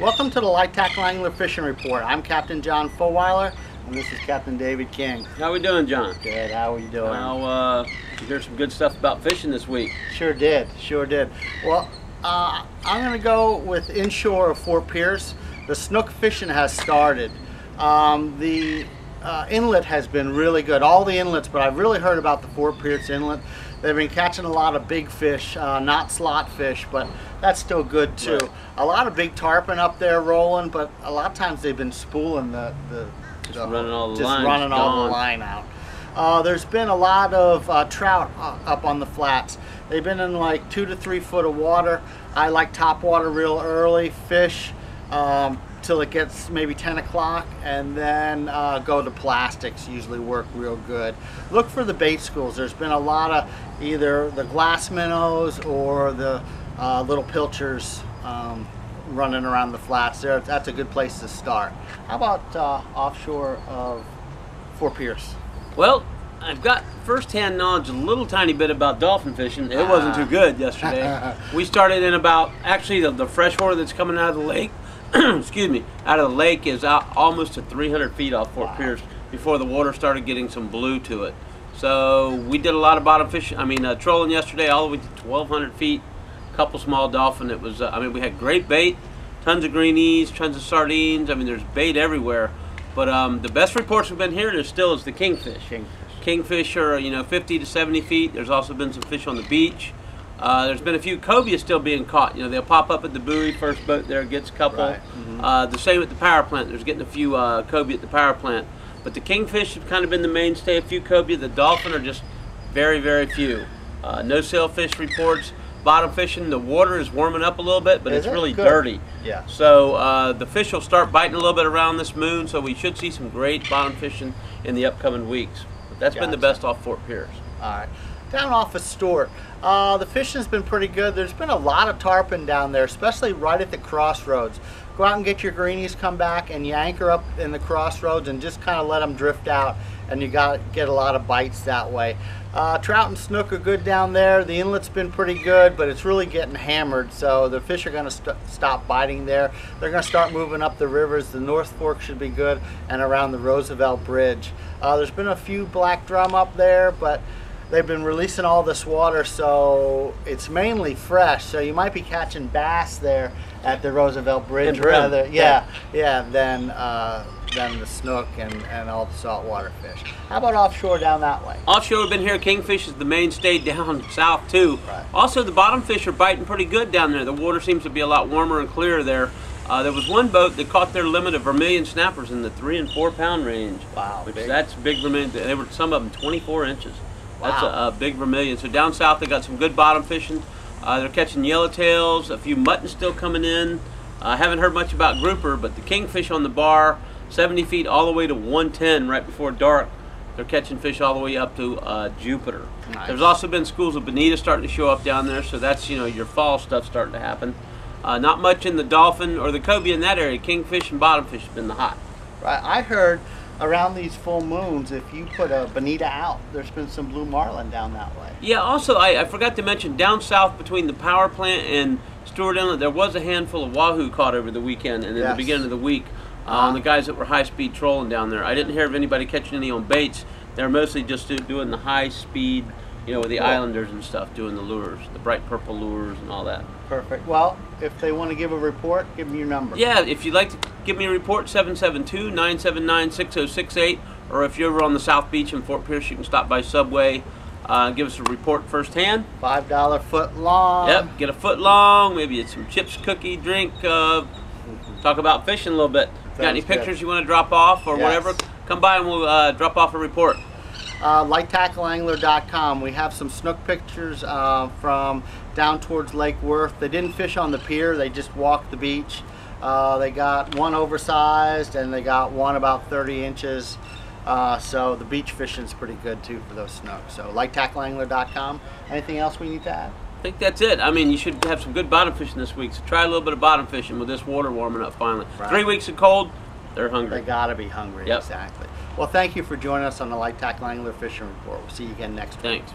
Welcome to the Light Tackle Angler Fishing Report. I'm Captain John Foweiler, and this is Captain David King. How we doing, John? Good. How are you doing? Now, you heard some good stuff about fishing this week. Sure did. Sure did. Well, I'm going to go with inshore of Fort Pierce. The snook fishing has started. The inlet has been really good. All the inlets, but I've really heard about the Fort Pierce inlet. They've been catching a lot of big fish, not slot fish, but that's still good too. Right. A lot of big tarpon up there rolling, but a lot of times they've been spooling just running all the line out. There's been a lot of trout up on the flats. They've been in like 2 to 3 foot of water. I like top water real early, fish till it gets maybe 10 o'clock, and then go to plastics. Usually work real good. Look for the bait schools. There's been a lot of either the glass minnows or the little pilchers running around the flats there. That's a good place to start. How about offshore of Fort Pierce? Well, I've got first-hand knowledge a little tiny bit about dolphin fishing. It wasn't too good yesterday. We started in about, actually the fresh water that's coming out of the lake, excuse me, out of the lake is out almost to 300 feet off Fort Pierce before the water started getting some blue to it. So we did a lot of bottom fishing, trolling yesterday all the way to 1,200 feet. A couple small dolphin. It was, we had great bait, tons of greenies, tons of sardines. There's bait everywhere. But the best reports we've been hearing is the kingfish. Kingfish are, 50 to 70 feet. There's also been some fish on the beach. There's been a few cobia still being caught. They'll pop up at the buoy, first boat there gets a couple. Right. The same at the power plant. There's getting a few cobia at the power plant. But the kingfish have kind of been the mainstay. A few cobia. The dolphin are just very, very few. No sailfish reports. Bottom fishing, the water is warming up a little bit, but it's really dirty. Yeah. So the fish will start biting a little bit around this moon, so we should see some great bottom fishing in the upcoming weeks. But that's been the best off Fort Pierce. All right. Down off of Stewart, the fishing's been pretty good. There's been a lot of tarpon down there, especially right at the crossroads. Go out and get your greenies, come back, and you anchor up in the crossroads and just kind of let them drift out, and you get a lot of bites that way. Trout and snook are good down there. The inlet's been pretty good, but it's really getting hammered, so the fish are going to stop biting there. They're going to start moving up the rivers. The North Fork should be good, and around the Roosevelt Bridge. There's been a few black drum up there, but they've been releasing all this water, so it's mainly fresh. So you might be catching bass there at the Roosevelt Bridge, rather, than the snook and all the saltwater fish. How about offshore down that way? Offshore, we've been here. Kingfish is the mainstay down south too. Right. Also, the bottom fish are biting pretty good down there. The water seems to be a lot warmer and clearer there. There was one boat that caught their limit of vermilion snappers in the 3 and 4 pound range. Wow, that's big vermilion. They were some of them 24 inches. That's a big vermilion. So down south they got some good bottom fishing. They're catching yellowtails, a few muttons still coming in. I haven't heard much about grouper, but the kingfish on the bar, 70 feet all the way to 110 right before dark. They're catching fish all the way up to Jupiter. Nice. There's also been schools of bonita starting to show up down there, so that's your fall stuff starting to happen. Not much in the dolphin or the cobia in that area. Kingfish and bottom fish have been the hot. Right. I heard around these full moons, if you put a bonita out, there's been some blue marlin down that way. Yeah, also I forgot to mention, down south between the power plant and Stewart Inlet, there was a handful of wahoo caught over the weekend and in the beginning of the week on the guys that were high-speed trolling down there. I didn't hear of anybody catching any on baits. They were mostly just doing the high-speed, with the islanders and stuff, doing the lures, the bright purple lures and all that. Perfect. Well, if they want to give a report, give me your number. Yeah, if you'd like to give me a report, 772-979-6068, or if you're over on the South Beach in Fort Pierce, you can stop by Subway, give us a report firsthand. $5 foot long. Yep, get a foot long, maybe it's some chips, cookie, drink, talk about fishing a little bit. Got any pictures you want to drop off or whatever, come by and we'll drop off a report. LightTackleAngler.com. We have some snook pictures from down towards Lake Worth. They didn't fish on the pier, they just walked the beach. They got one oversized and they got one about 30 inches. So the beach fishing's pretty good too for those snook. So LightTackleAngler.com. Anything else we need to add? I think that's it. You should have some good bottom fishing this week, so try a little bit of bottom fishing with this water warming up finally. Right. 3 weeks of cold, they're hungry. They gotta be hungry, exactly. Well, thank you for joining us on the Light Tackle Angler Fishing Report. We'll see you again next week. Thanks.